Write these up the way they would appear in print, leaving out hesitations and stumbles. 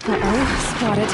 Uh-oh, spotted.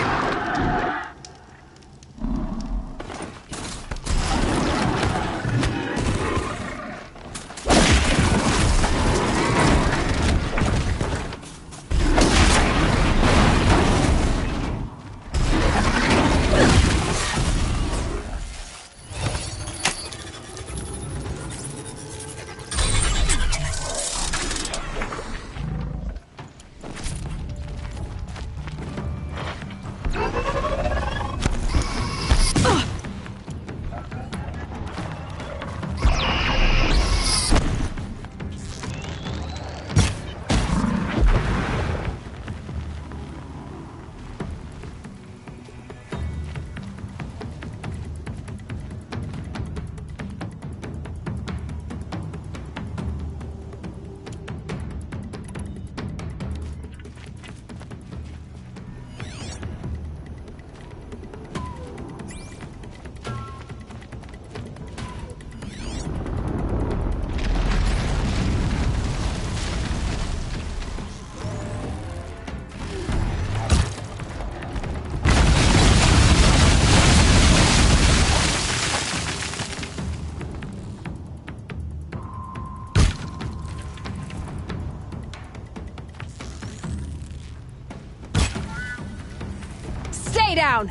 Stay down!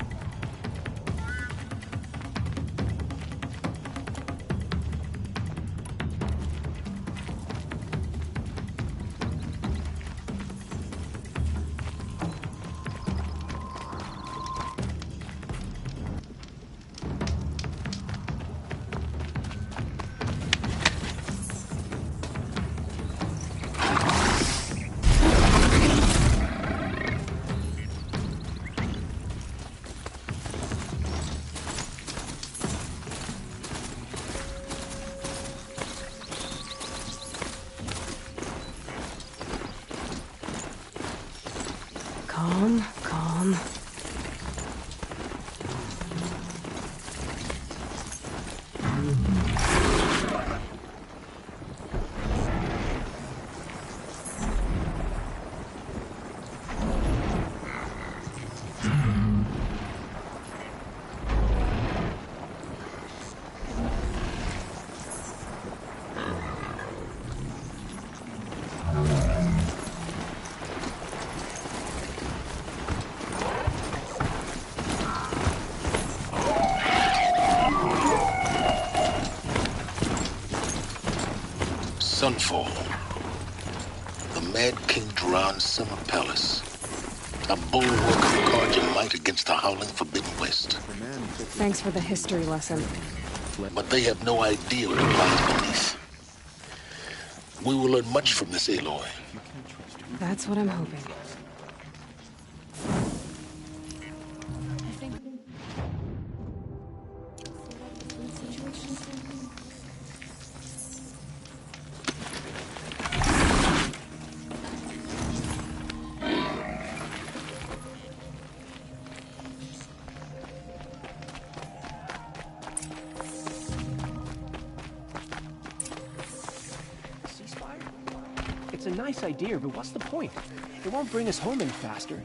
Calm, calm. Sunfall. The Mad King Duran's summer palace. A bulwark of guard your might against the howling Forbidden West. Thanks for the history lesson. But they have no idea what lies beneath. We will learn much from this, Aloy. That's what I'm hoping. It's a nice idea, but what's the point? It won't bring us home any faster.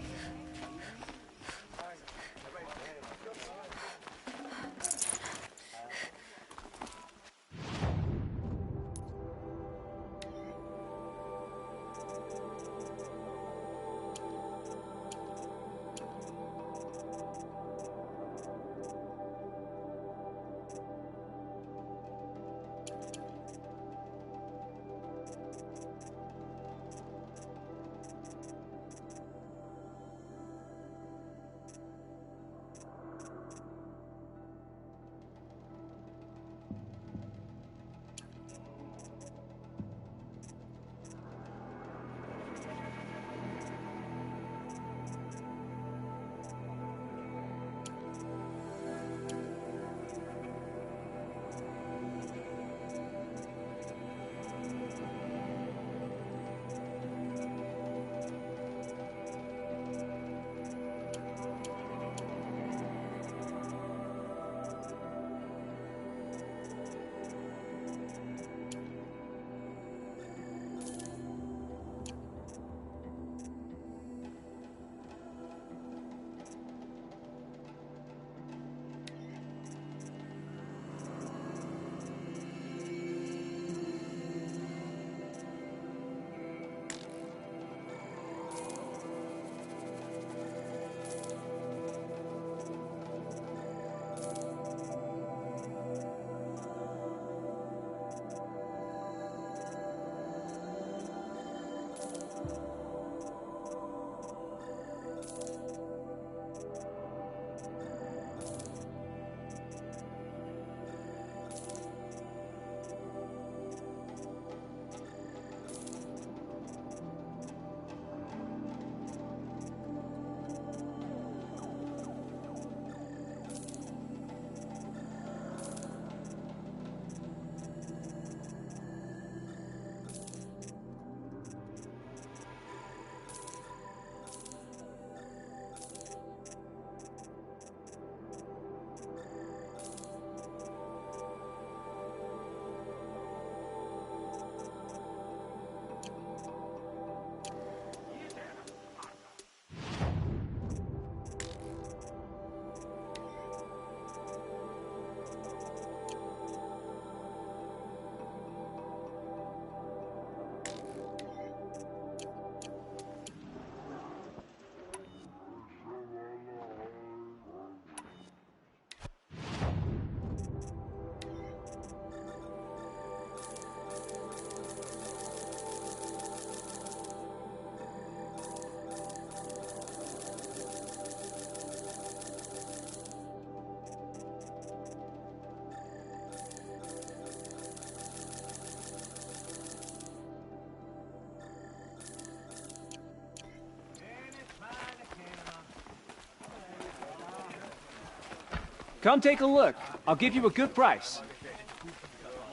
Come take a look. I'll give you a good price.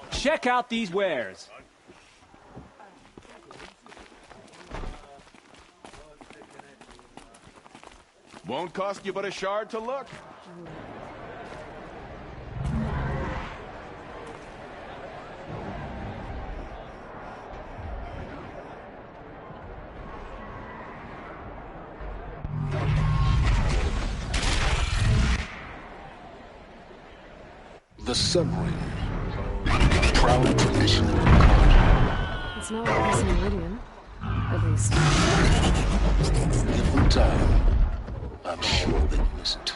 Check out these wares. Won't cost you but a shard to look. The Sun Ring. Proud tradition of the card. It's not like this in Meridian. At least. Give them time. I'm sure they miss it.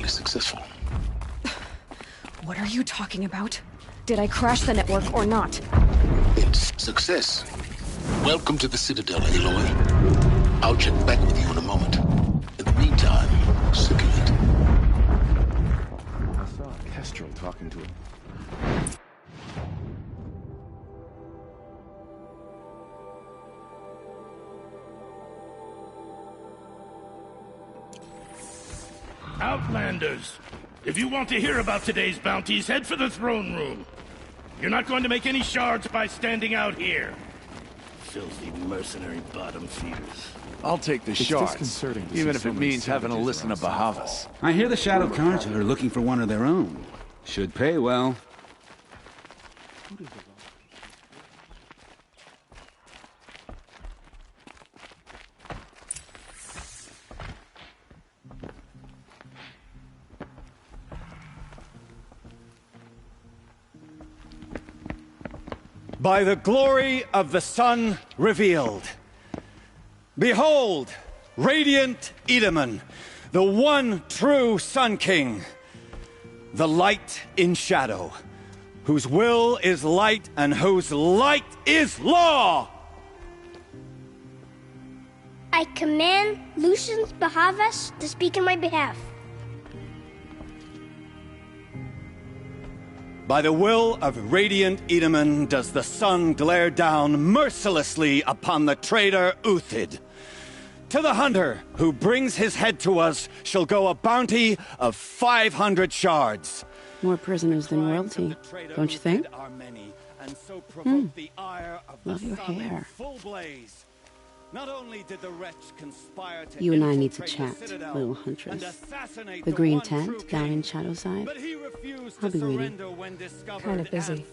Successful. What are you talking about? Did I crash the network or not? It's success. Welcome to the Citadel, Aloy. I'll check back with you in a moment. In the meantime, circulate. I saw a Kestrel talking to him. Outlanders! If you want to hear about today's bounties, head for the throne room. You're not going to make any shards by standing out here. Filthy mercenary bottom feeders. I'll take the shards, even if it means having to listen to Bahavas. I hear the Shadow Cards are looking for one of their own. Should pay well. By the glory of the sun revealed. Behold, radiant Edaman, the one true Sun King, the light in shadow, whose will is light and whose light is law! I command Lucius Bahavas to speak in my behalf. By the will of radiant Edaman does the sun glare down mercilessly upon the traitor Uthid. To the hunter who brings his head to us shall go a bounty of 500 shards. More prisoners than royalty, don't you think? Love your hair. Not only did the wretch conspire to you and I need to chat, little huntress. The green tent down in Shadowside. I'll be waiting. Kind of busy.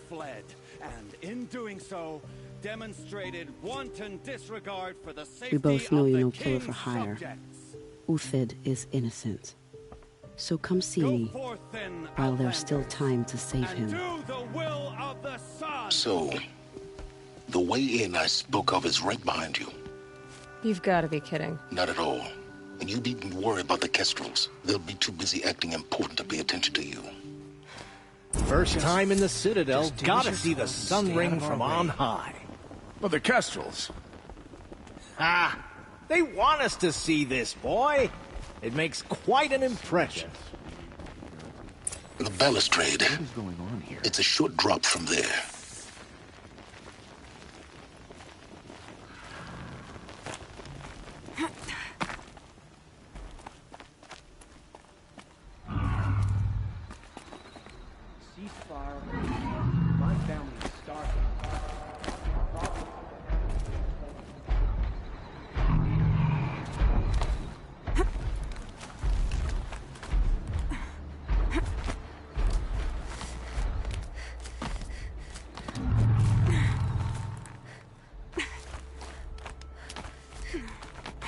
And in doing so, demonstrated wanton disregard for the safety We both know of you're the no killer for king's hire. subjects. Uthid is innocent. So come see me while there's still time to save him. So, the way in I spoke of is right behind you. You've got to be kidding. Not at all. And you needn't worry about the Kestrels. They'll be too busy acting important to pay attention to you. First time in the Citadel, gotta see the sun ring from on high. But the Kestrels. Ah, they want us to see this, boy. It makes quite an impression. The balustrade. What is going on here? It's a short drop from there.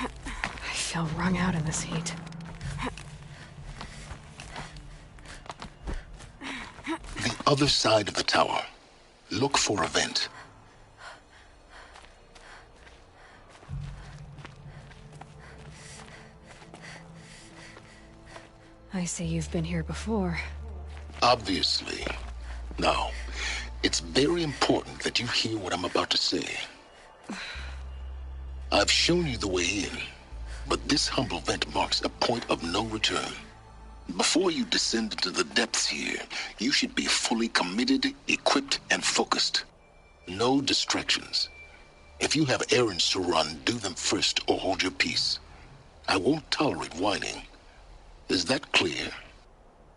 I feel wrung out in this heat. other side of the tower. Look for a vent. I see you've been here before. Obviously. Now, it's very important that you hear what I'm about to say. I've shown you the way in, but this humble vent marks a point of no return. Before you descend into the depths here, you should be fully committed, equipped, and focused. No distractions. If you have errands to run, do them first or hold your peace. I won't tolerate whining. Is that clear?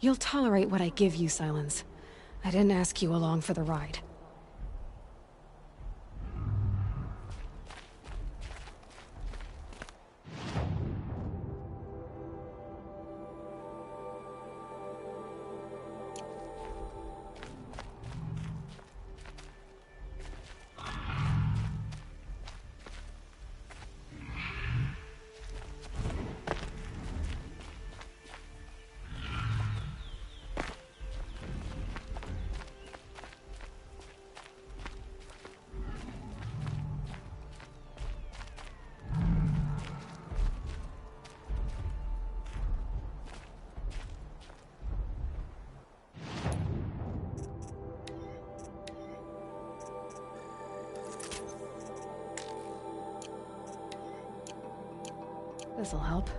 You'll tolerate what I give you, Silence. I didn't ask you along for the ride. This'll help.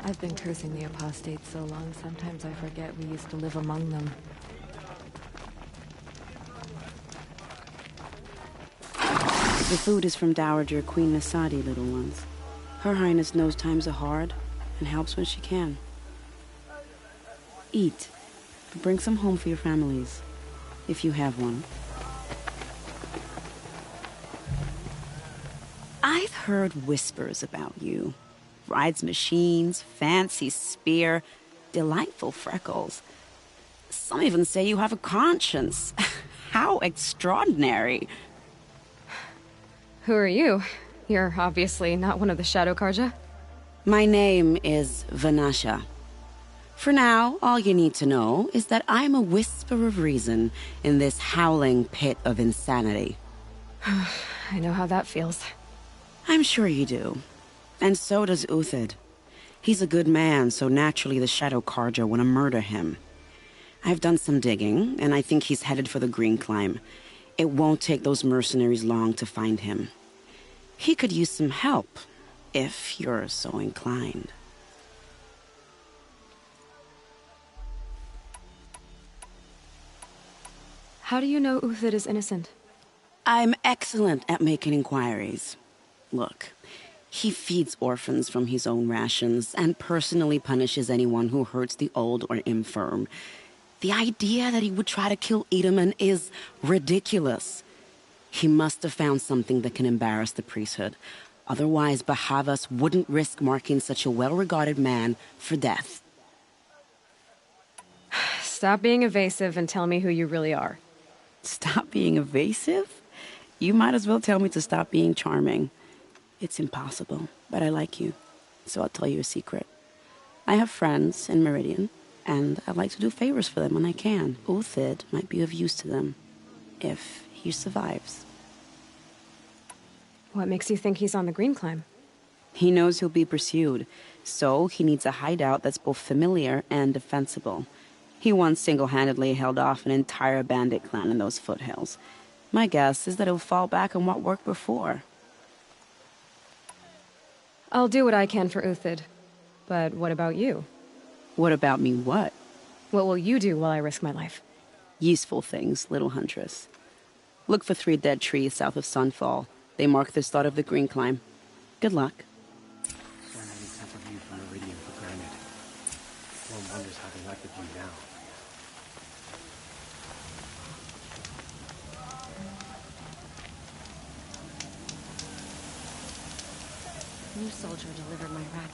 I've been cursing the apostates so long, sometimes I forget we used to live among them. The food is from Dowager Queen Nasadi, little ones. Her Highness knows times are hard and helps when she can. Eat, but bring some home for your families, if you have one. I've heard whispers about you. Rides machines, fancy spear, delightful freckles. Some even say you have a conscience. How extraordinary. Who are you? You're obviously not one of the Shadow Karja. My name is Vanasha. For now, all you need to know is that I'm a whisper of reason in this howling pit of insanity. I know how that feels. I'm sure you do. And so does Uthid. He's a good man, so naturally the Shadow Karja want to murder him. I've done some digging, and I think he's headed for the Green Climb. It won't take those mercenaries long to find him. He could use some help, if you're so inclined. How do you know Uthid is innocent? I'm excellent at making inquiries. Look, he feeds orphans from his own rations and personally punishes anyone who hurts the old or infirm. The idea that he would try to kill Edelman is ridiculous. He must have found something that can embarrass the priesthood. Otherwise, Bahavas wouldn't risk marking such a well-regarded man for death. Stop being evasive and tell me who you really are. Stop being evasive? You might as well tell me to stop being charming. It's impossible, but I like you, so I'll tell you a secret. I have friends in Meridian, and I like to do favors for them when I can. Uthid might be of use to them, if he survives. What makes you think he's on the Green Climb? He knows he'll be pursued, so he needs a hideout that's both familiar and defensible. He once single-handedly held off an entire bandit clan in those foothills. My guess is that he'll fall back on what worked before. I'll do what I can for Uthid. But what about you? What about me what? What will you do while I risk my life? Useful things, little huntress. Look for 3 dead trees south of Sunfall. They mark the start of the Green Climb. Good luck. One wonders how they like the view now. New soldier delivered my rat.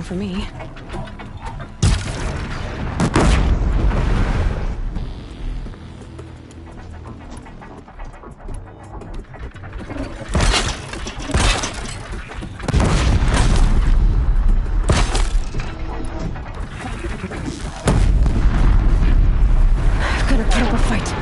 for me. Gotta put up a fight.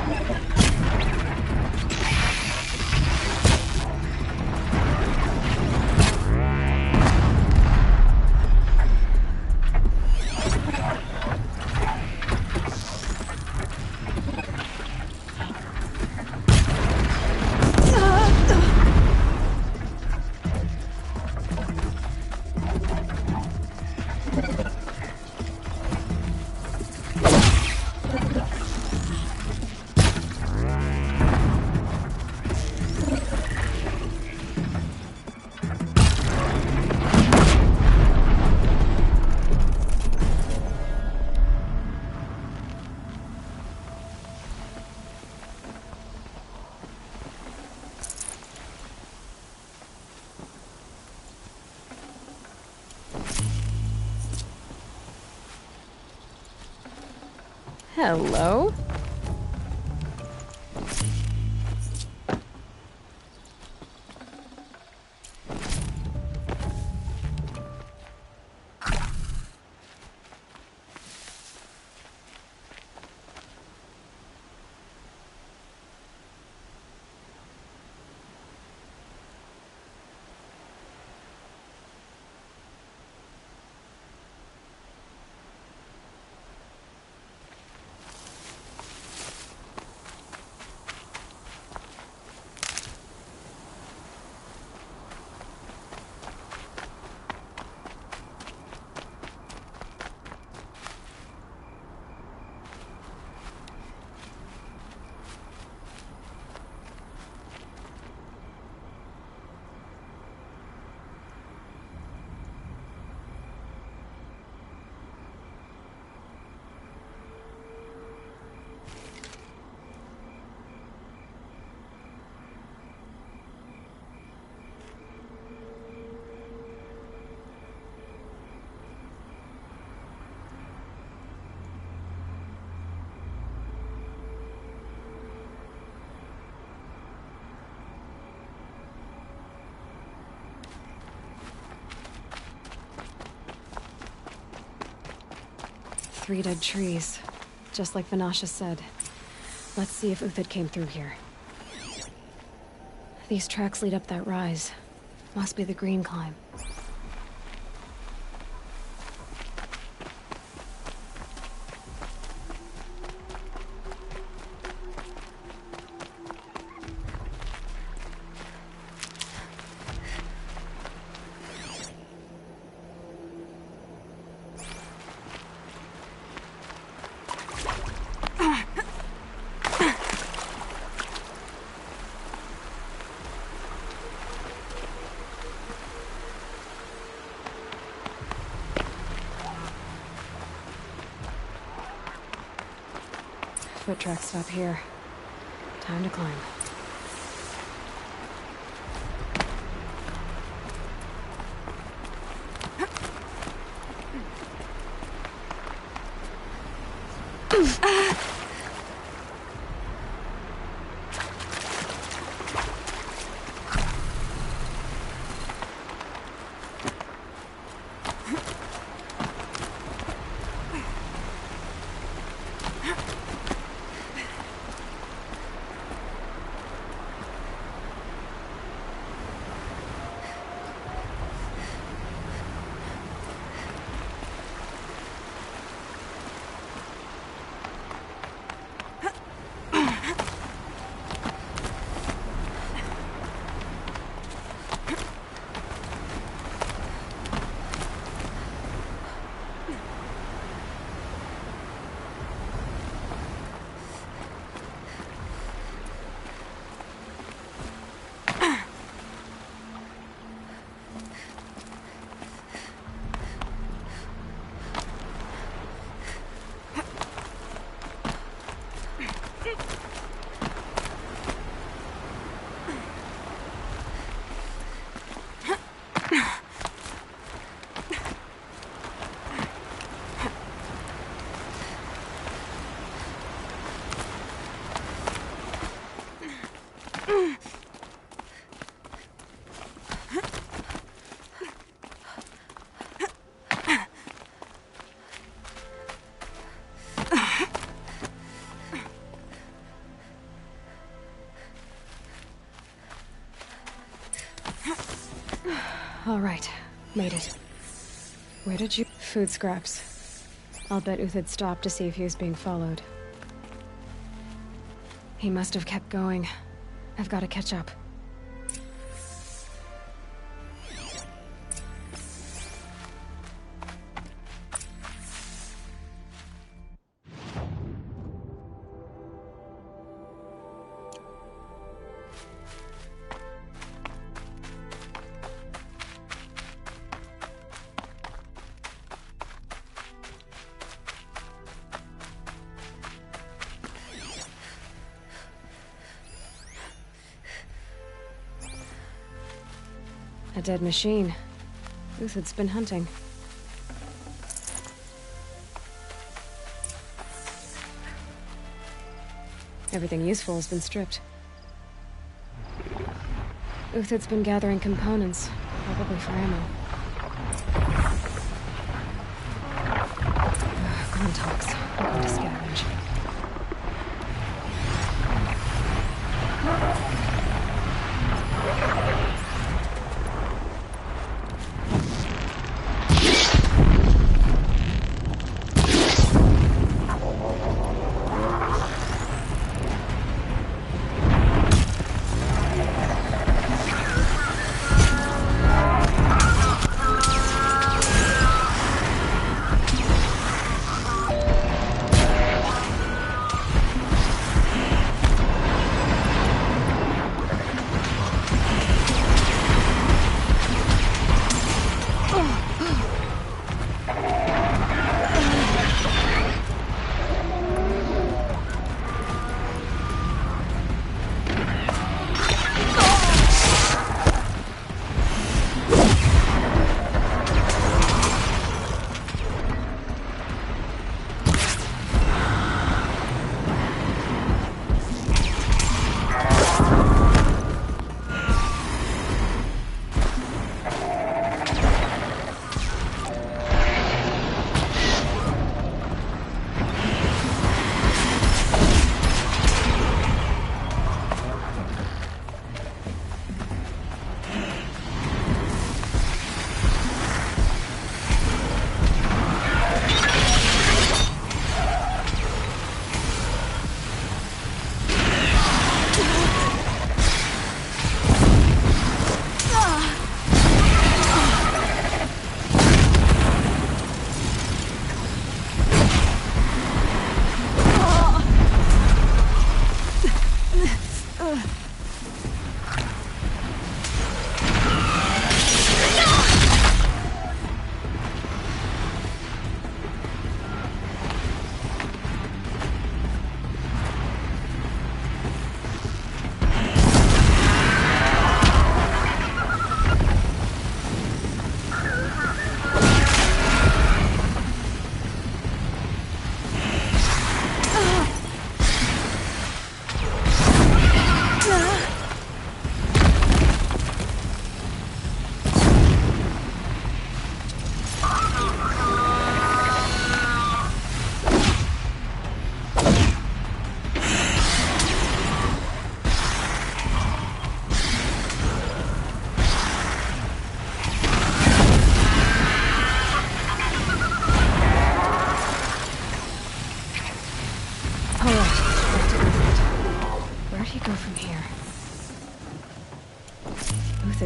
Hello? Three dead trees, just like Vanasha said. Let's see if Uthid came through here. These tracks lead up that rise. Must be the green climb. Foot tracks stop here. Time to climb. All right, made it. Where did you... Food scraps. I'll bet Uthid stopped to see if he was being followed. He must have kept going. I've got to catch up. A dead machine. Uthid's been hunting. Everything useful has been stripped. Uthid's been gathering components, probably for ammo. Contacts. I'm going to scavenge.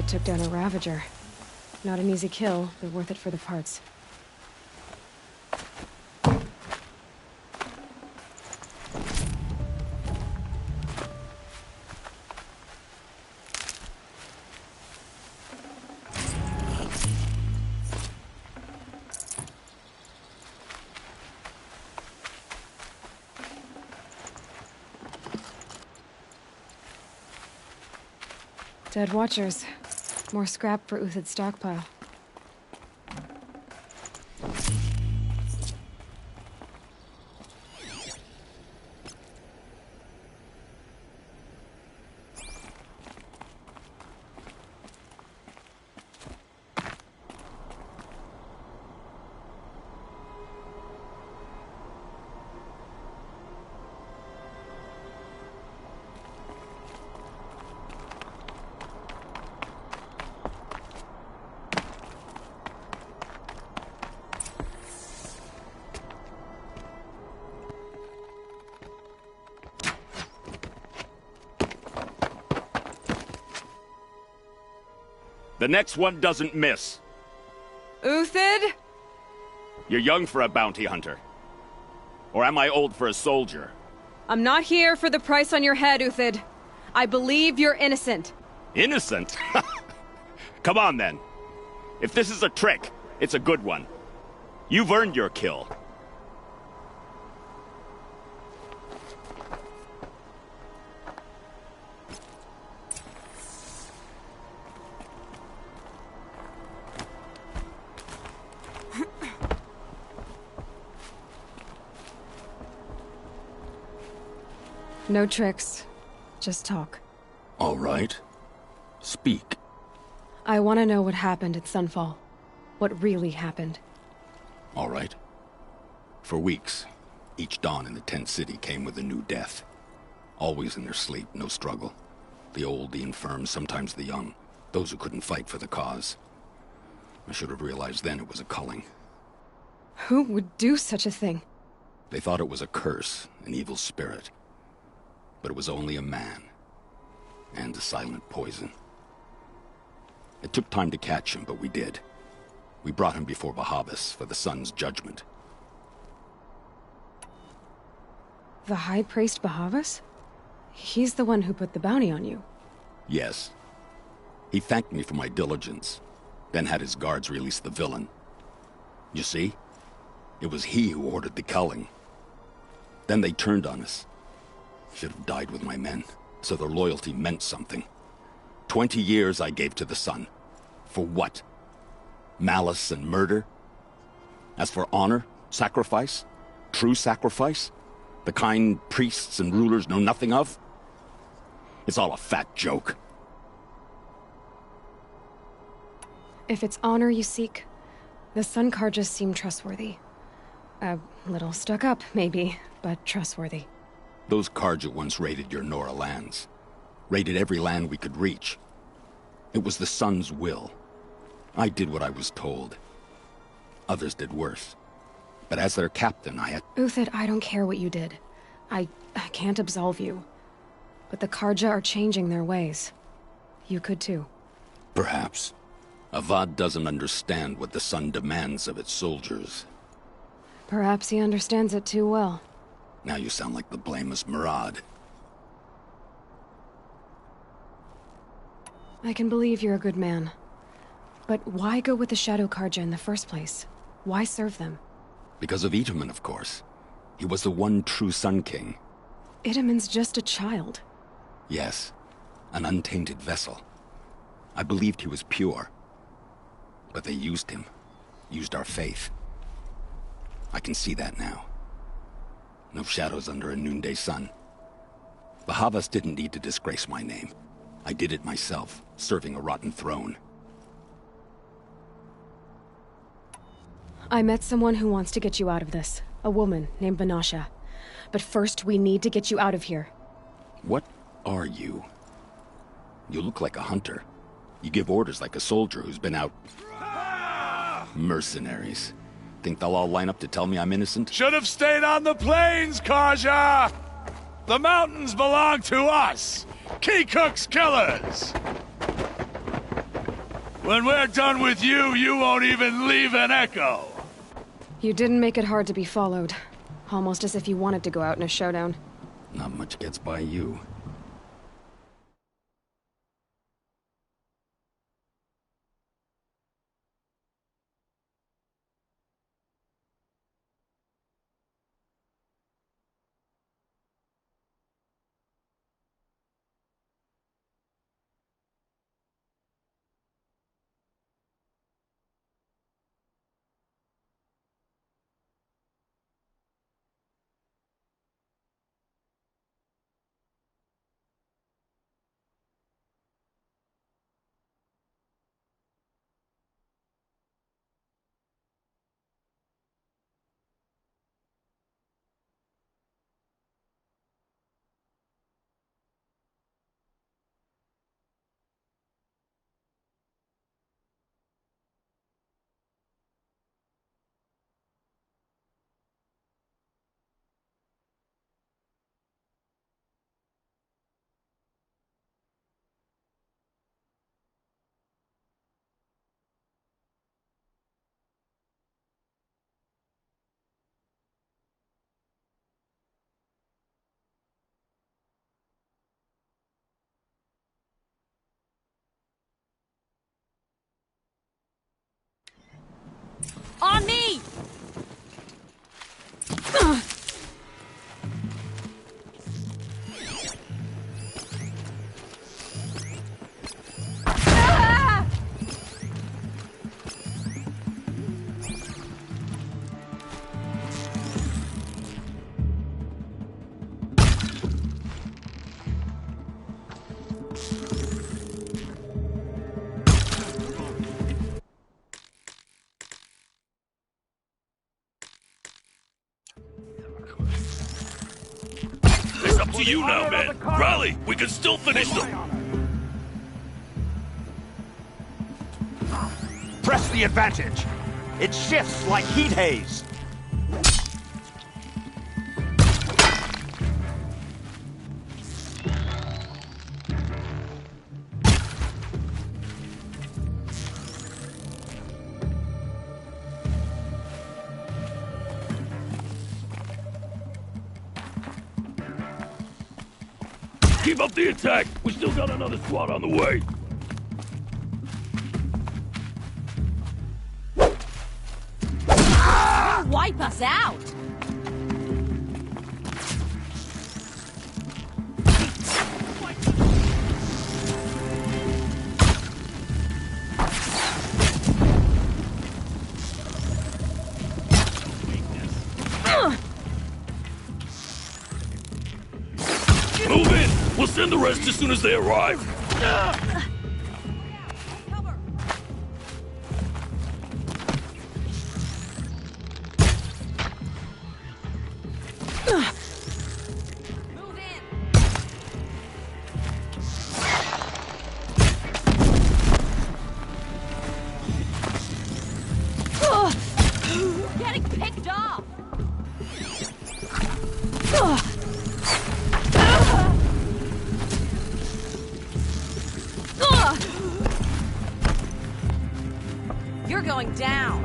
Took down a Ravager. Not an easy kill, but worth it for the parts. Dead Watchers. More scrap for Uthid's stockpile. The next one doesn't miss. Uthid? You're young for a bounty hunter. Or am I old for a soldier? I'm not here for the price on your head, Uthid. I believe you're innocent. Innocent? Come on, then. If this is a trick, it's a good one. You've earned your kill. No tricks. Just talk. All right. Speak. I want to know what happened at Sunfall. What really happened. All right. For weeks, each dawn in the tent city came with a new death. Always in their sleep, no struggle. The old, the infirm, sometimes the young. Those who couldn't fight for the cause. I should have realized then it was a culling. Who would do such a thing? They thought it was a curse, an evil spirit. But it was only a man. And a silent poison. It took time to catch him, but we did. We brought him before Bahavas for the sun's judgment. The High Priest Bahavas? He's the one who put the bounty on you. Yes. He thanked me for my diligence, then had his guards release the villain. You see? It was he who ordered the culling. Then they turned on us. Should have died with my men, so their loyalty meant something. 20 years I gave to the sun. For what? Malice and murder? As for honor, sacrifice, true sacrifice, the kind priests and rulers know nothing of? It's all a fat joke. If it's honor you seek, the Sun Karjas seem trustworthy. A little stuck up, maybe, but trustworthy. Those Karja once raided your Nora lands. Raided every land we could reach. It was the Sun's will. I did what I was told. Others did worse. But as their captain, I had... Uthid, I don't care what you did. I can't absolve you. But the Karja are changing their ways. You could too. Perhaps. Avad doesn't understand what the Sun demands of its soldiers. Perhaps he understands it too well. Now you sound like the blameless Murad. I can believe you're a good man. But why go with the Shadow Karja in the first place? Why serve them? Because of Itaman, of course. He was the one true Sun King. Itaman's just a child. Yes, an untainted vessel. I believed he was pure. But they used him. Used our faith. I can see that now. No shadows under a noonday sun. Bahavas didn't need to disgrace my name. I did it myself, serving a rotten throne. I met someone who wants to get you out of this. A woman named Vanasha. But first, we need to get you out of here. What are you? You look like a hunter. You give orders like a soldier who's been out... Mercenaries. Think they'll all line up to tell me I'm innocent? Should have stayed on the plains, Kaja! The mountains belong to us! Keycook's killers! When we're done with you, you won't even leave an echo! You didn't make it hard to be followed. Almost as if you wanted to go out in a showdown. Not much gets by you. up to you now, man. Rally, we can still finish them. Press the advantage. It shifts like heat haze. Keep up the attack. We still got another squad on the way. Wipe us out! Move in! We'll send the rest as soon as they arrive. Getting picked off! You're going down.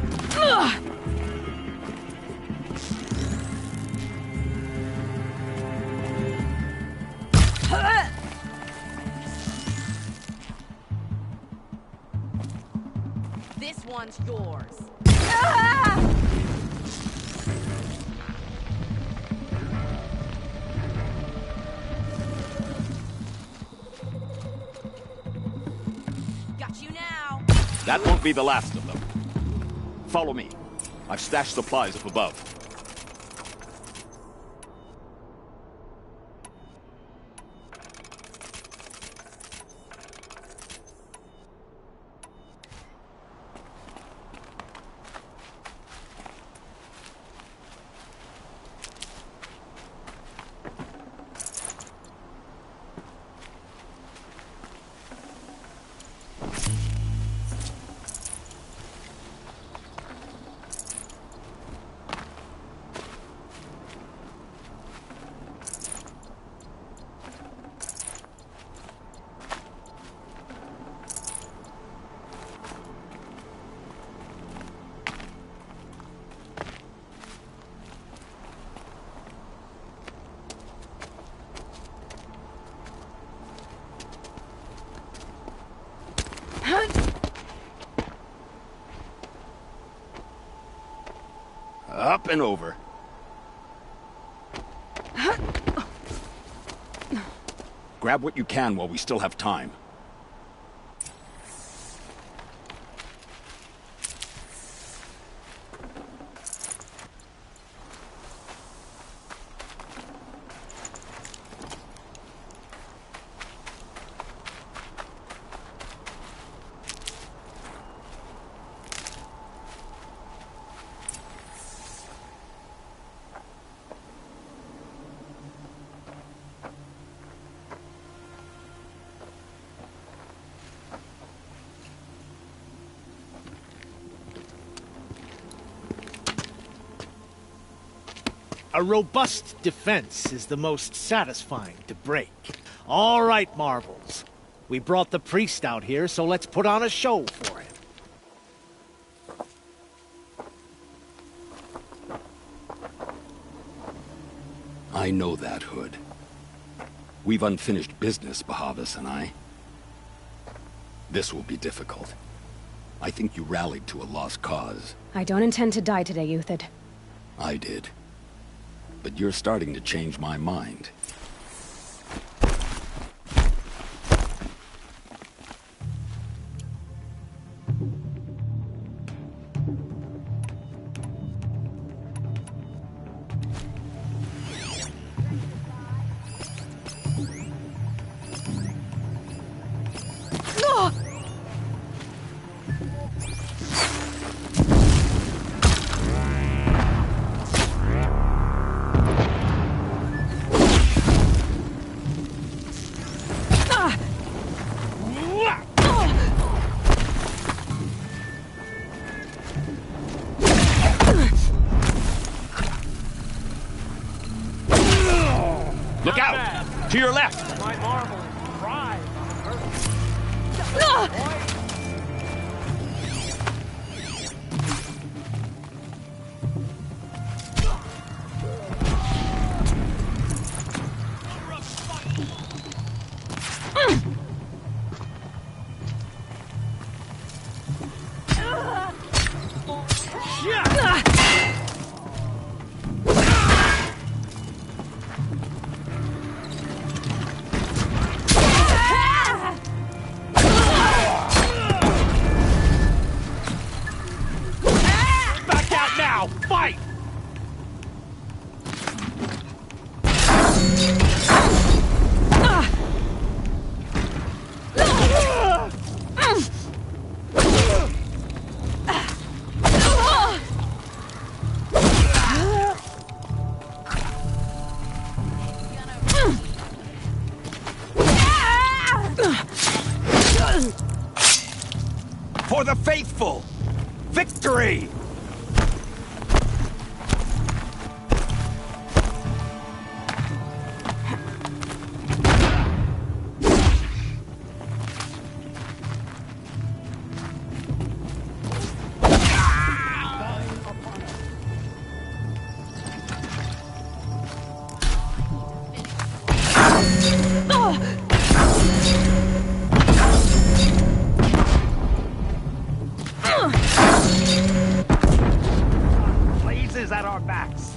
This one's yours. Got you now. That won't be the last of them. Follow me. I've stashed supplies up above. Up and over. Grab what you can while we still have time. A robust defense is the most satisfying to break. All right, Marvels. We brought the priest out here, so let's put on a show for him. I know that, Hood. We've unfinished business, Bahavas and I. This will be difficult. I think you rallied to a lost cause. I don't intend to die today, Euthyd. I did. But you're starting to change my mind. Look out! To your left! My marble is dry. Back out now! Fight! For the faithful! Victory! Blazes at our backs.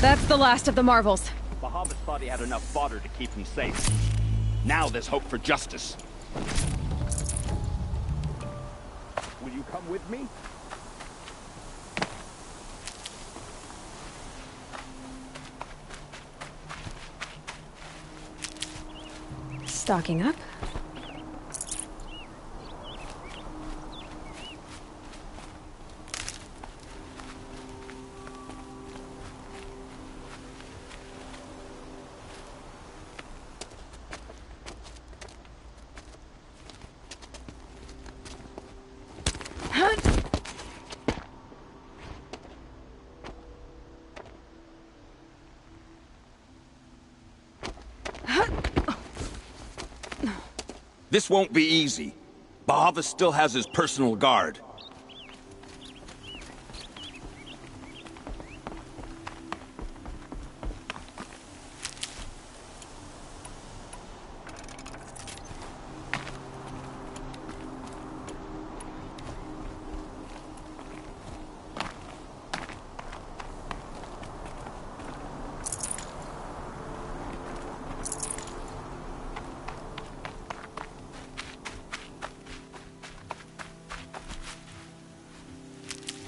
That's the last of the marvels. Bahamut thought he had enough fodder to keep him safe. Now there's hope for justice. Will you come with me? Stocking up. This won't be easy. Bahamut still has his personal guard.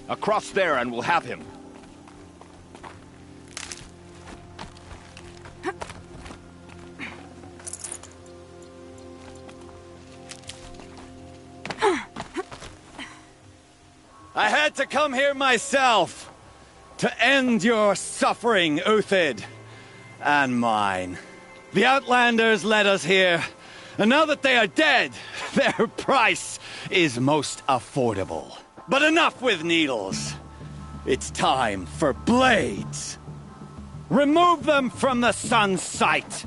Across there and we'll have him. I had to come here myself to end your suffering, Uthid, and mine. The Outlanders led us here, and now that they are dead, their price is most affordable. But enough with needles. It's time for blades. Remove them from the sun's sight.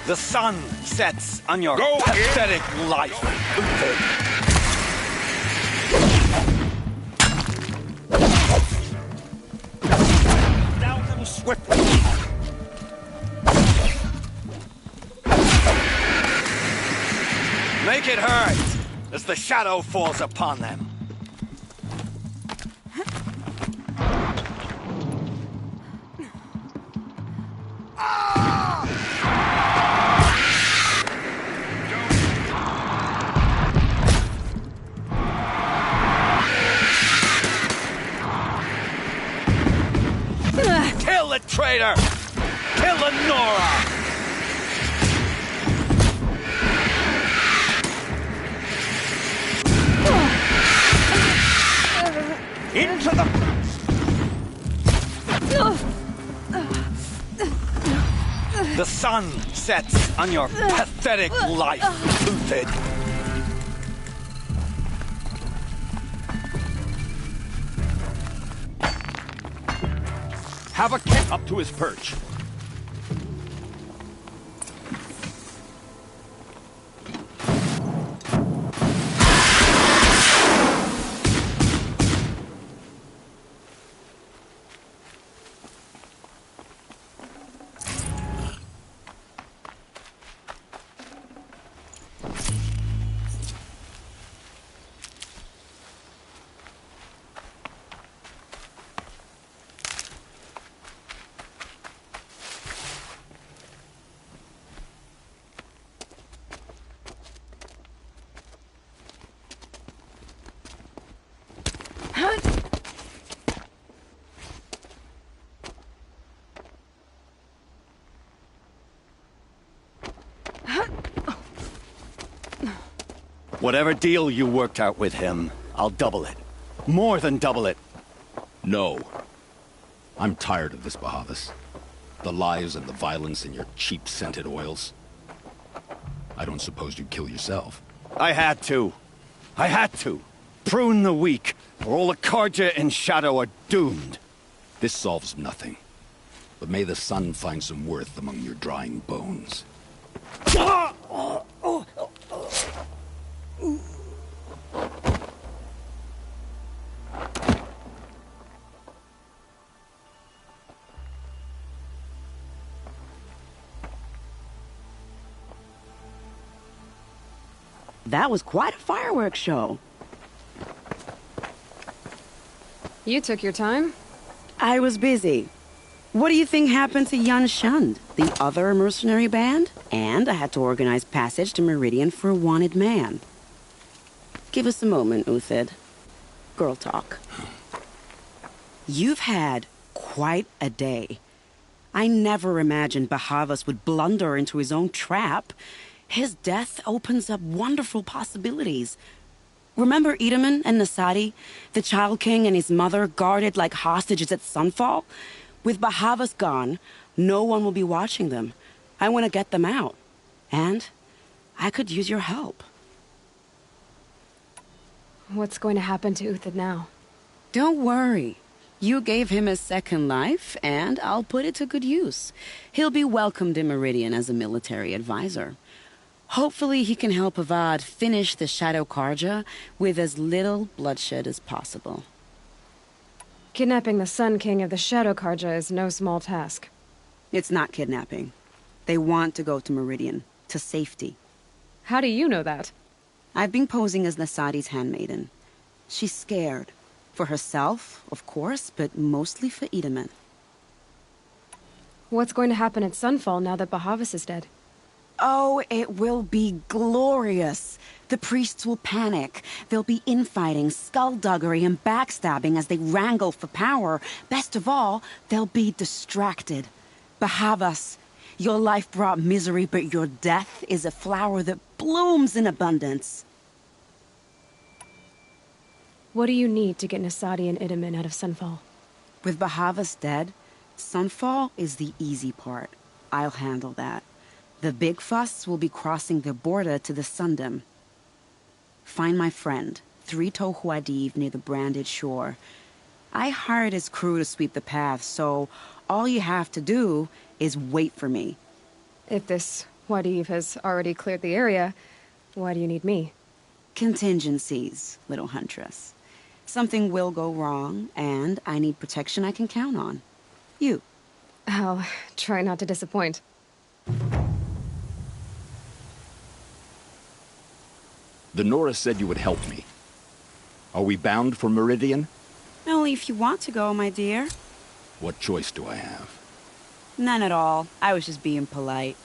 The sun sets on your pathetic life. Down them swiftly. Make it hurt as the shadow falls upon them. Kill the traitor! Kill the Nora! Into the sun sets on your pathetic life, Uthid. Have a cat up to his perch. Whatever deal you worked out with him, I'll double it. More than double it. No. I'm tired of this, Bahavas. The lies and the violence and your cheap scented oils. I don't suppose you'd kill yourself. I had to. I had to. Prune the weak, or all the Karja in Shadow are doomed. This solves nothing. But may the sun find some worth among your drying bones. That was quite a fireworks show. You took your time. I was busy. What do you think happened to Yan Shund, the other mercenary band? And I had to organize passage to Meridian for a wanted man. Give us a moment, Uthid. Girl talk. You've had quite a day. I never imagined Bahavas would blunder into his own trap. His death opens up wonderful possibilities. Remember Edaman and Nasadi, the Child King and his mother guarded like hostages at Sunfall? With Bahavas gone, no one will be watching them. I want to get them out. And I could use your help. What's going to happen to Uthid now? Don't worry. You gave him a second life, and I'll put it to good use. He'll be welcomed in Meridian as a military advisor. Hopefully he can help Avad finish the Shadow Karja with as little bloodshed as possible. Kidnapping the Sun King of the Shadow Karja is no small task. It's not kidnapping. They want to go to Meridian, to safety. How do you know that? I've been posing as Nasadi's handmaiden. She's scared. For herself, of course, but mostly for Edaman. What's going to happen at Sunfall now that Bahavas is dead? Oh, it will be glorious. The priests will panic. There'll be infighting, skullduggery, and backstabbing as they wrangle for power. Best of all, they'll be distracted. Bahavas, your life brought misery, but your death is a flower that blooms in abundance. What do you need to get Nasadi and Edaman out of Sunfall? With Bahavas dead, Sunfall is the easy part. I'll handle that. The big fuss will be crossing the border to the Sundom. Find my friend, 3-Toe Huadiv, near the branded shore. I hired his crew to sweep the path, so all you have to do is wait for me. If this Huadiv has already cleared the area, why do you need me? Contingencies, little huntress. Something will go wrong, and I need protection I can count on. You. I'll try not to disappoint. The Nora said you would help me. Are we bound for Meridian? Only if you want to go, my dear. What choice do I have? None at all. I was just being polite.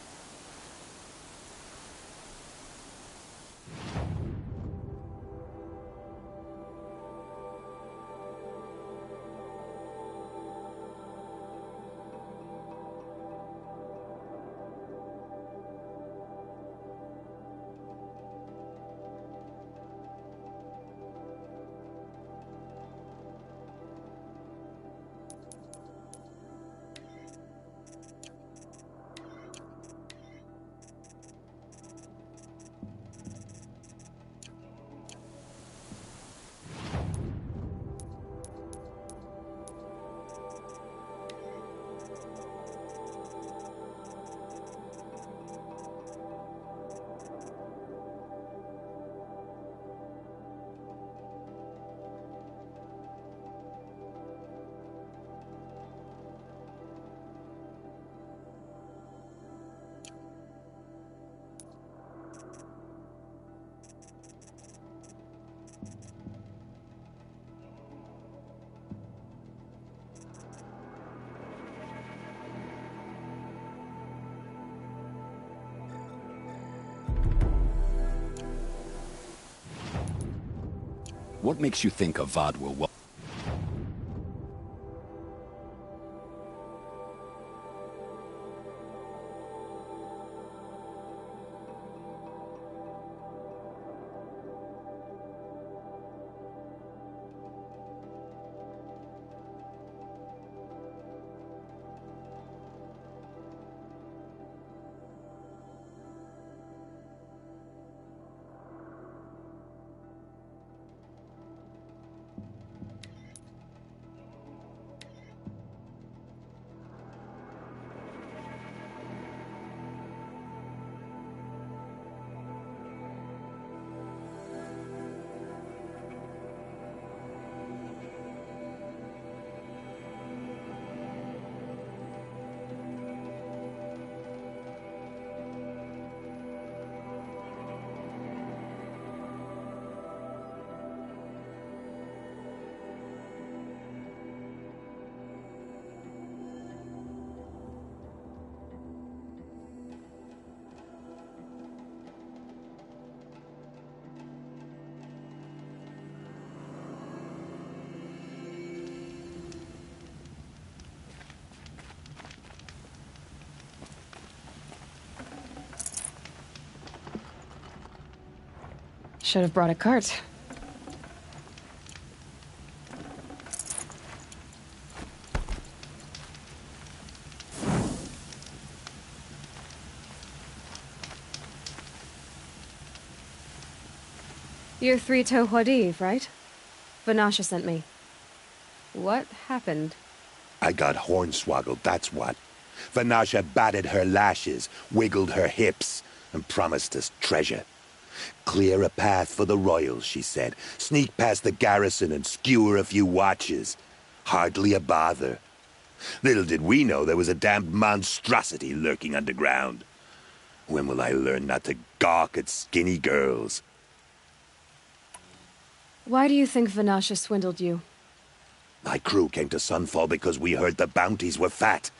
What makes you think Avad will Should have brought a cart. You're Three-Toe Huadiv, right? Vanasha sent me. What happened? I got hornswoggled, that's what. Vanasha batted her lashes, wiggled her hips, and promised us treasure. Clear a path for the royals, she said. Sneak past the garrison and skewer a few watches. Hardly a bother. Little did we know there was a damned monstrosity lurking underground. When will I learn not to gawk at skinny girls? Why do you think Vanasha swindled you? My crew came to Sunfall because we heard the bounties were fat.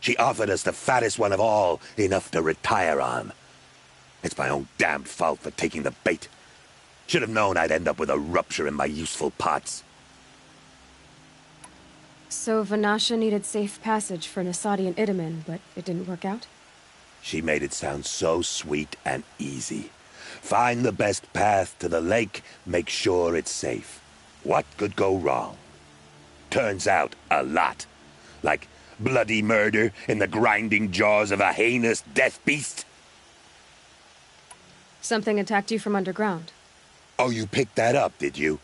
She offered us the fattest one of all, enough to retire on. It's my own damned fault for taking the bait. Should have known I'd end up with a rupture in my useful parts. So Vanasha needed safe passage for Nasadi and Itamen, but it didn't work out? She made it sound so sweet and easy. Find the best path to the lake, make sure it's safe. What could go wrong? Turns out, a lot. Like bloody murder in the grinding jaws of a heinous death beast. Something attacked you from underground. Oh, you picked that up, did you?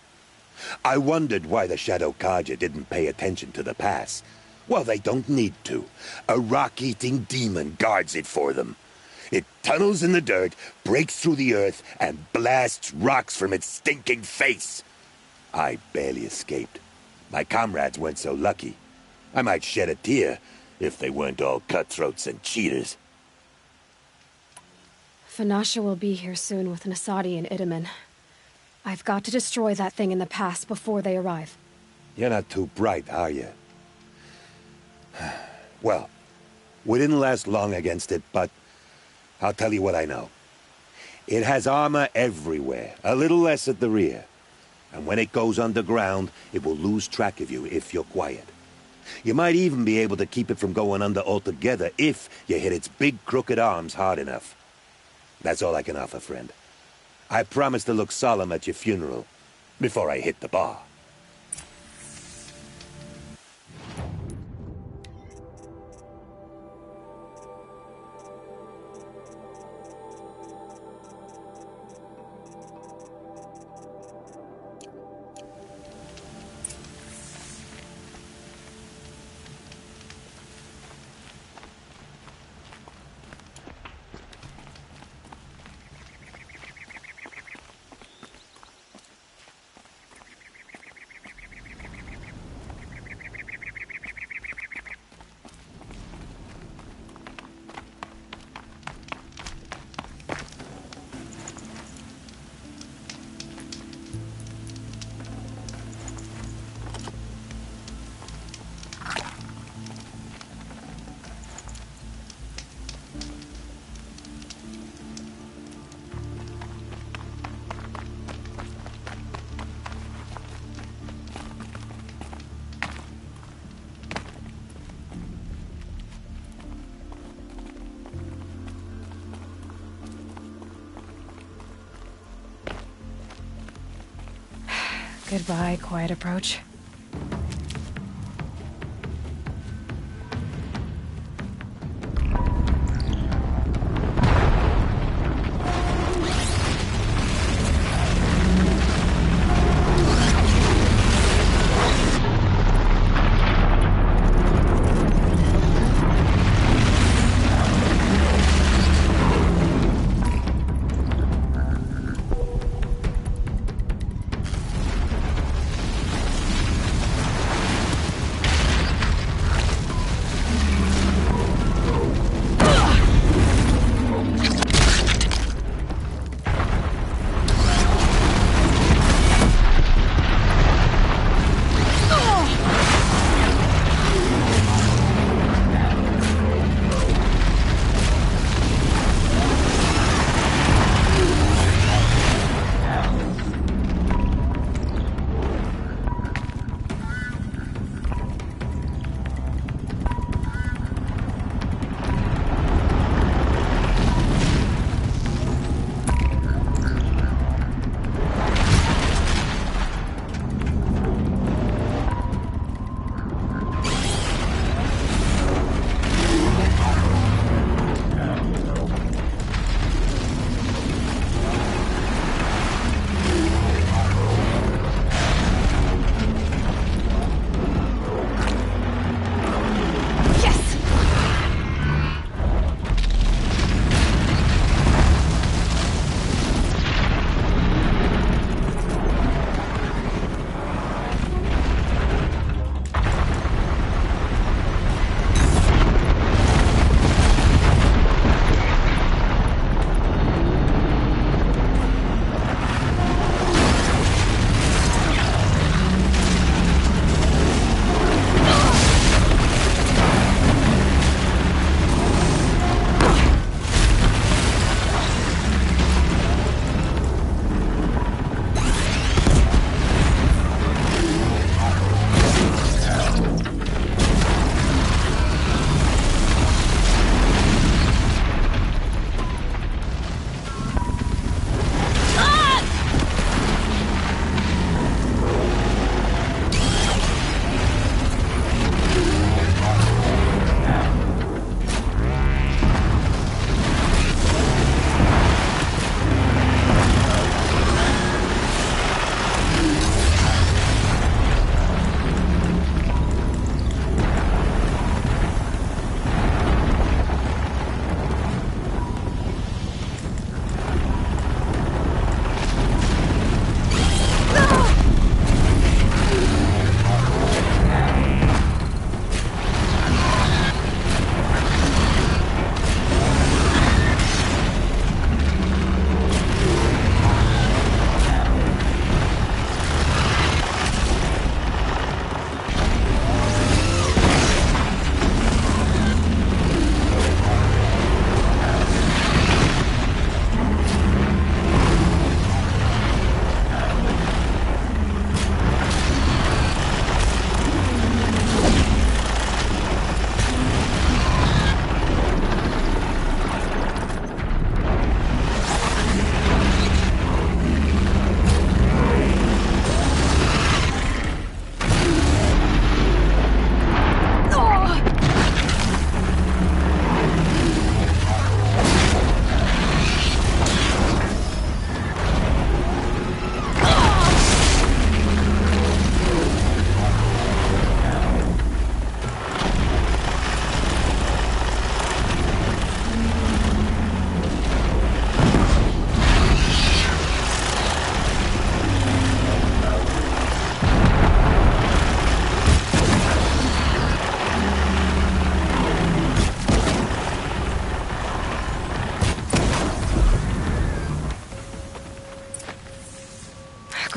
I wondered why the Shadow Kaja didn't pay attention to the pass. Well, they don't need to. A rock-eating demon guards it for them. It tunnels in the dirt, breaks through the earth, and blasts rocks from its stinking face. I barely escaped. My comrades weren't so lucky. I might shed a tear if they weren't all cutthroats and cheaters. Fanasha will be here soon with Nasadi and Itamen. I've got to destroy that thing in the pass before they arrive. You're not too bright, are you? Well, we didn't last long against it, but I'll tell you what I know. It has armor everywhere, a little less at the rear. And when it goes underground, it will lose track of you if you're quiet. You might even be able to keep it from going under altogether if you hit its big crooked arms hard enough. That's all I can offer, friend. I promise to look solemn at your funeral before I hit the bar. Goodbye, quiet approach.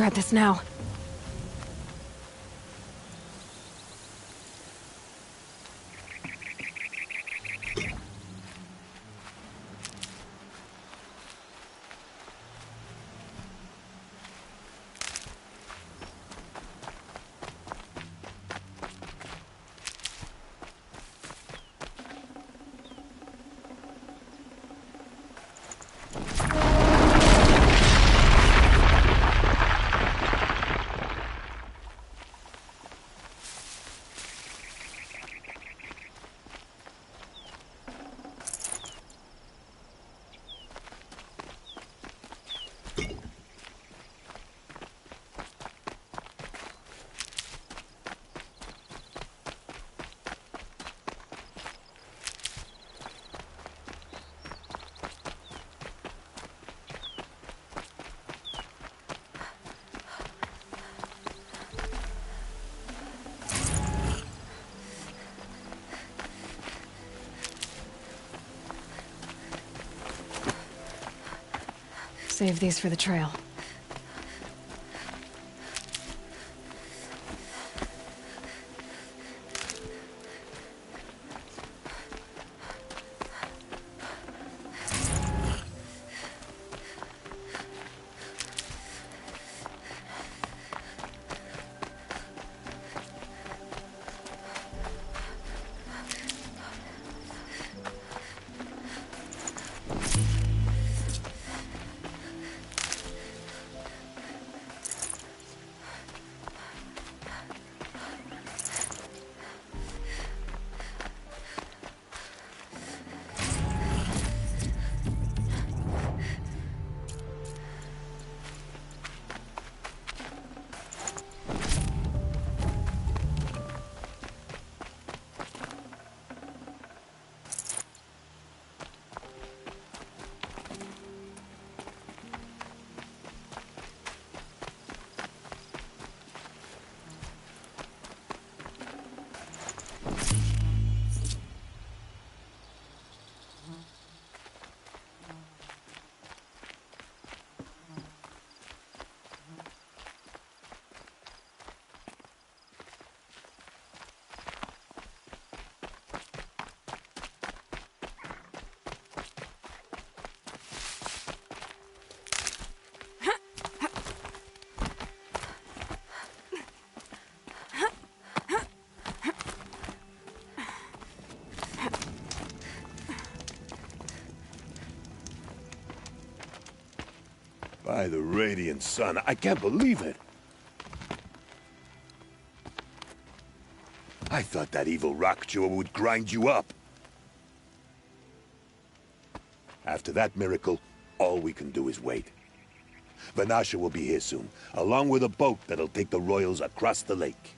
grab this now. Save these for the trail. By the radiant sun, I can't believe it. I thought that evil rock jewel would grind you up. After that miracle, all we can do is wait. Vanasha will be here soon, along with a boat that'll take the royals across the lake.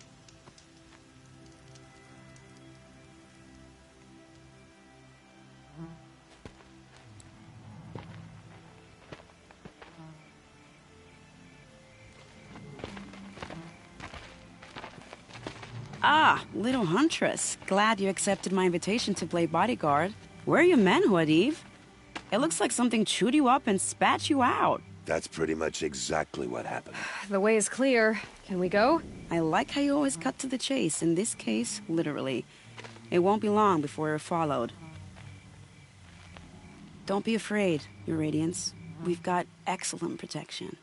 Ah, little huntress. Glad you accepted my invitation to play bodyguard. Where are your men, Huadiv? It looks like something chewed you up and spat you out. That's pretty much exactly what happened. The way is clear. Can we go? I like how you always cut to the chase. In this case, literally. It won't be long before you're followed. Don't be afraid, Your Radiance. We've got excellent protection.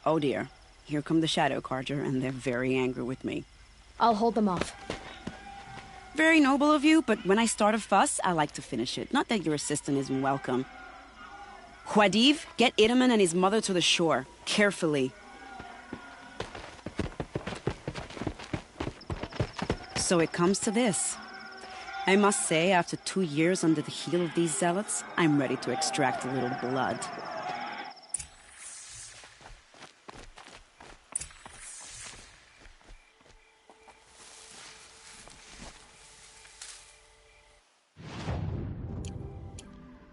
Oh dear, here come the Shadow Carja, and they're very angry with me. I'll hold them off. Very noble of you, but when I start a fuss, I like to finish it. Not that your assistant isn't welcome. Huadiv, get Itaman and his mother to the shore. Carefully. So it comes to this. I must say, after 2 years under the heel of these zealots, I'm ready to extract a little blood.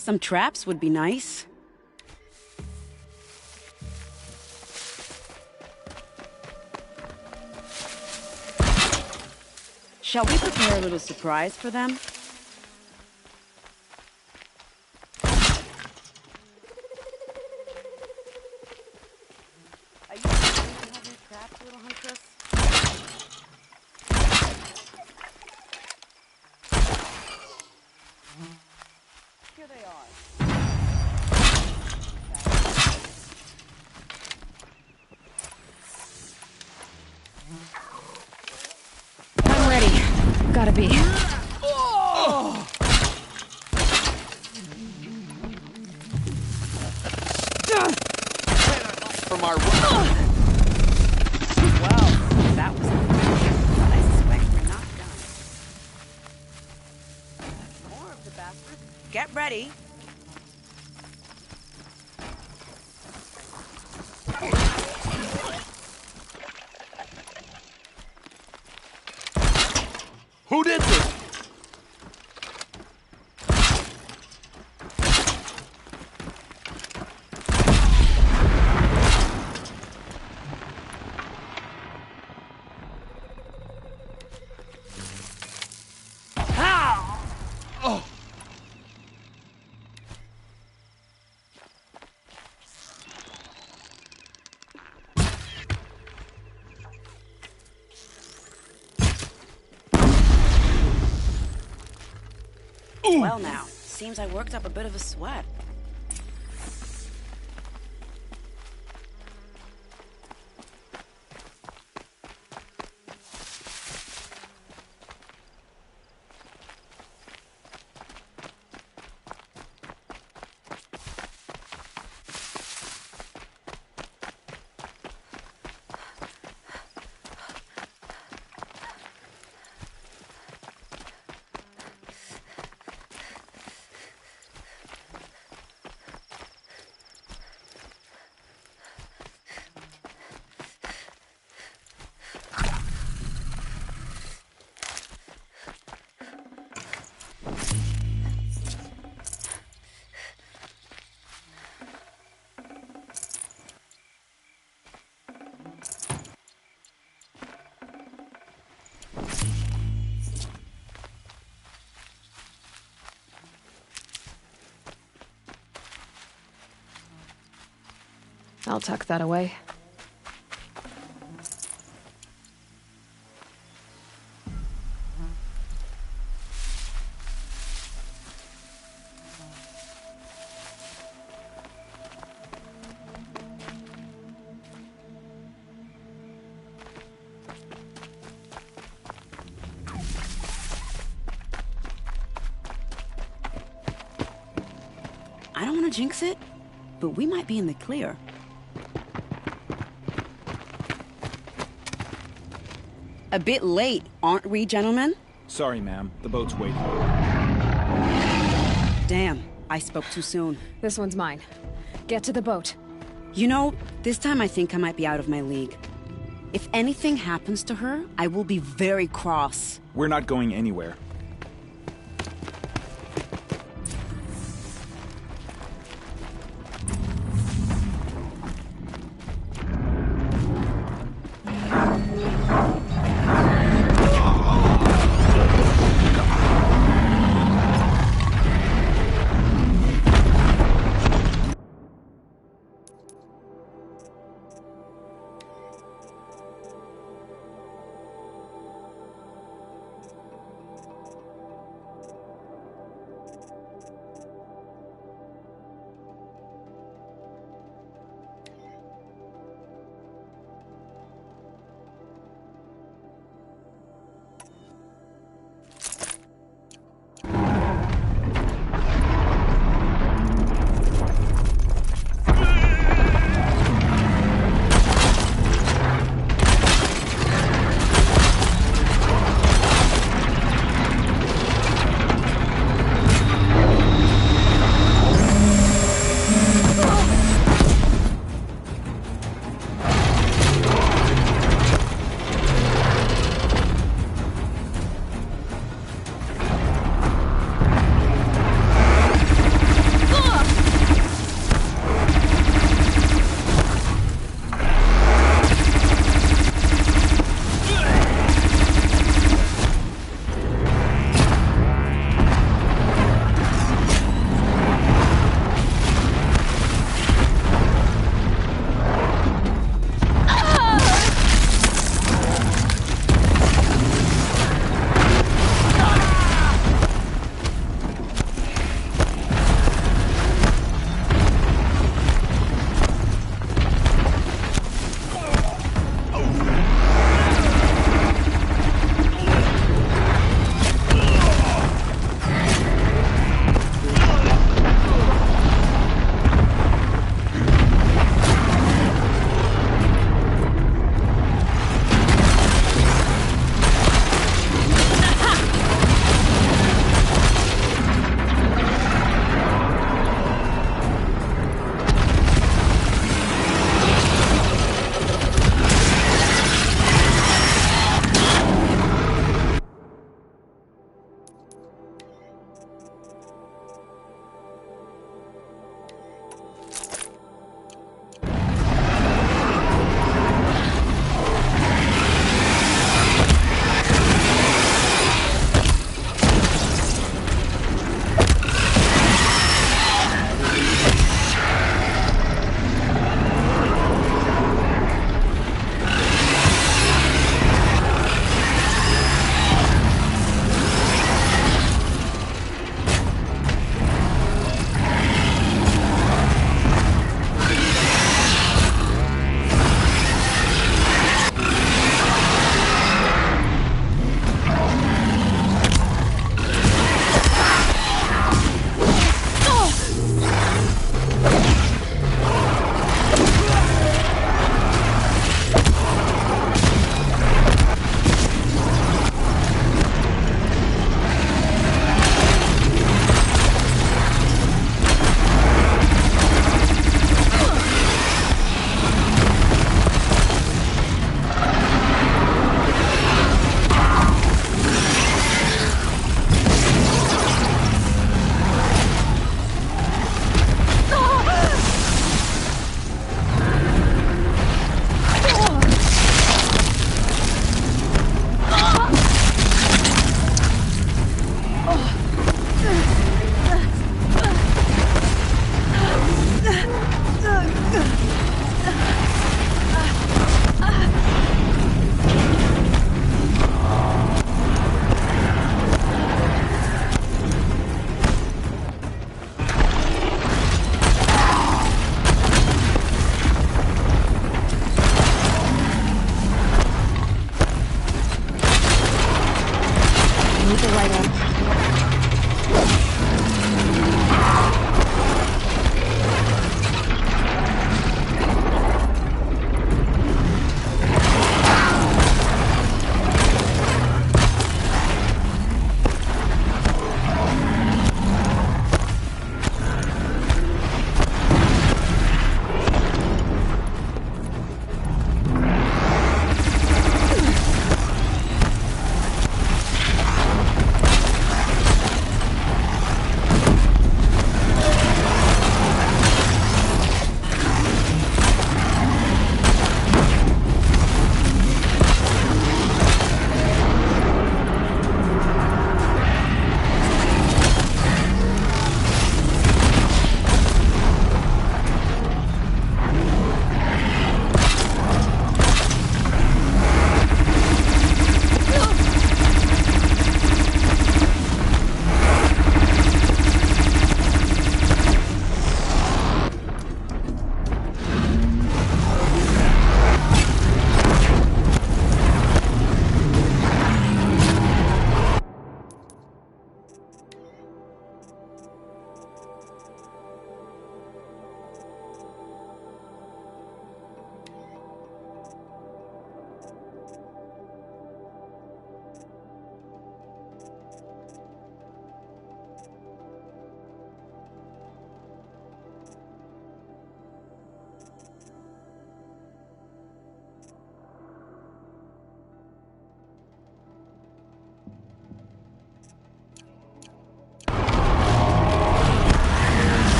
Some traps would be nice. Shall we prepare a little surprise for them? Are you going to have any traps, little huntress? Here they are. I'm ready. Gotta be. From our Well, that was but I suspect we're not done. More of the bastards. Get ready. Who did this? Well now, seems I worked up a bit of a sweat. I'll tuck that away. I don't want to jinx it, but we might be in the clear. A bit late, aren't we, gentlemen? Sorry, ma'am. The boat's waiting. Damn, I spoke too soon. This one's mine. Get to the boat. You know, this time I think I might be out of my league. If anything happens to her, I will be very cross. We're not going anywhere.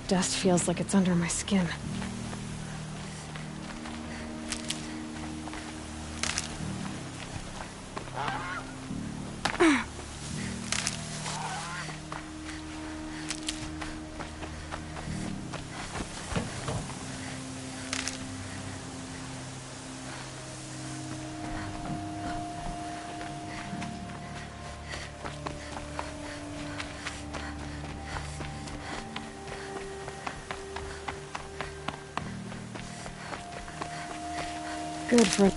Dust feels like it's under my skin. Good for...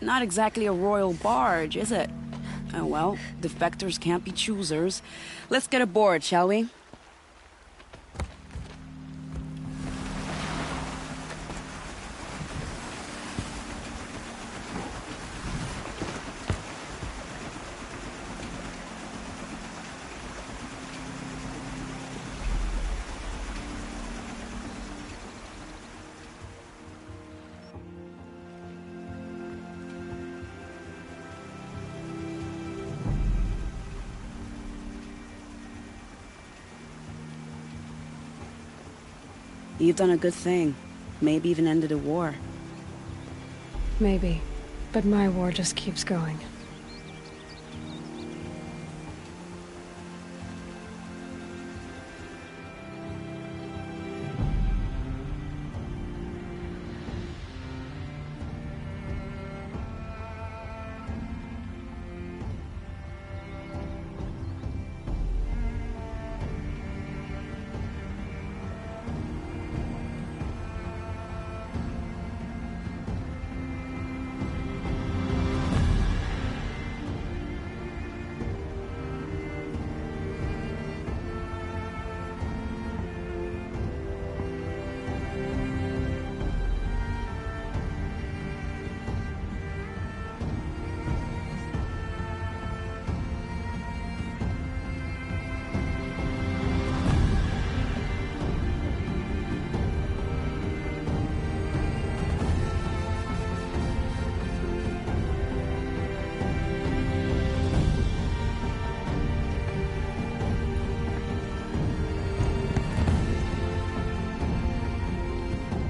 Not exactly a royal barge, is it? Oh well, defectors can't be choosers. Let's get aboard, shall we? You've done a good thing. Maybe even ended a war. Maybe. But my war just keeps going.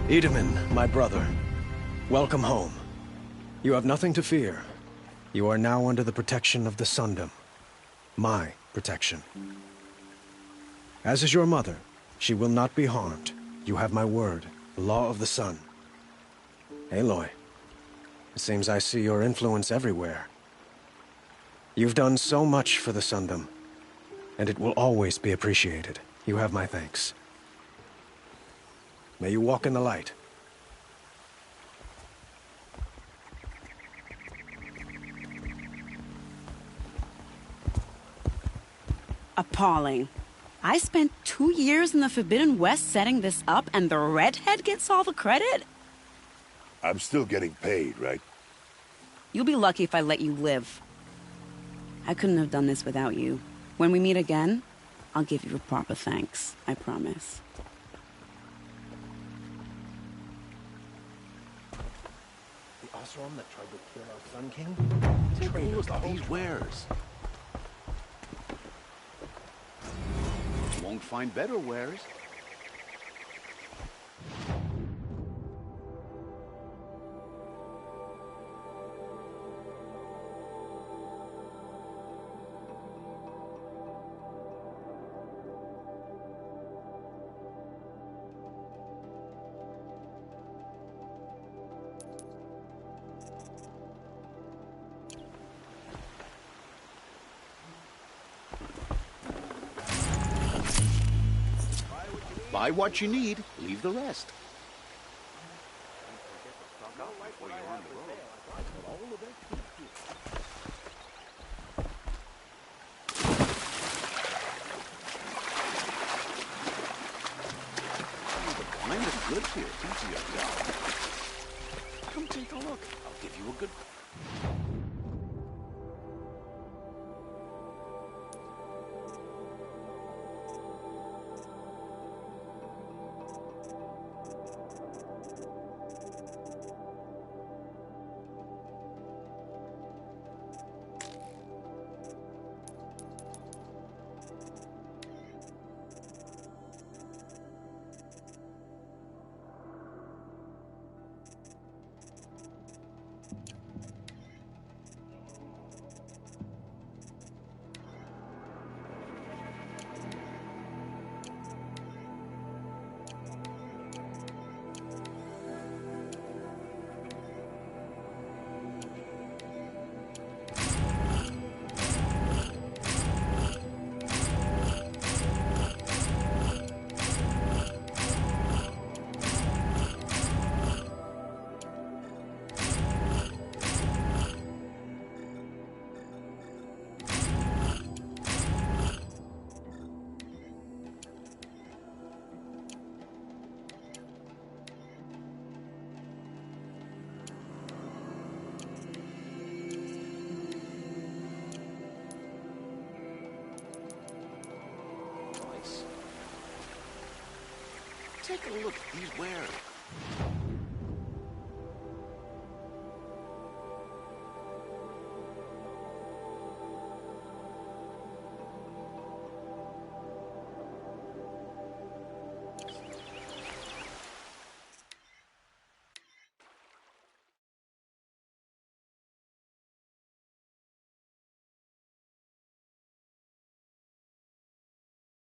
Edaman, my brother, welcome home. You have nothing to fear. You are now under the protection of the Sundom. My protection. As is your mother, she will not be harmed. You have my word, the law of the sun. Aloy, it seems I see your influence everywhere. You've done so much for the Sundom, and it will always be appreciated. You have my thanks. May you walk in the light. Appalling. I spent 2 years in the Forbidden West setting this up, and the redhead gets all the credit? I'm still getting paid, right? You'll be lucky if I let you live. I couldn't have done this without you. When we meet again, I'll give you a proper thanks. I promise. The Osram that tried to kill our Sun King? Take a look at these wares. won't find better wares. Buy what you need, leave the rest. Find the goods here, easy as that. Come take a look. I'll give you a good... Take a look at these wares.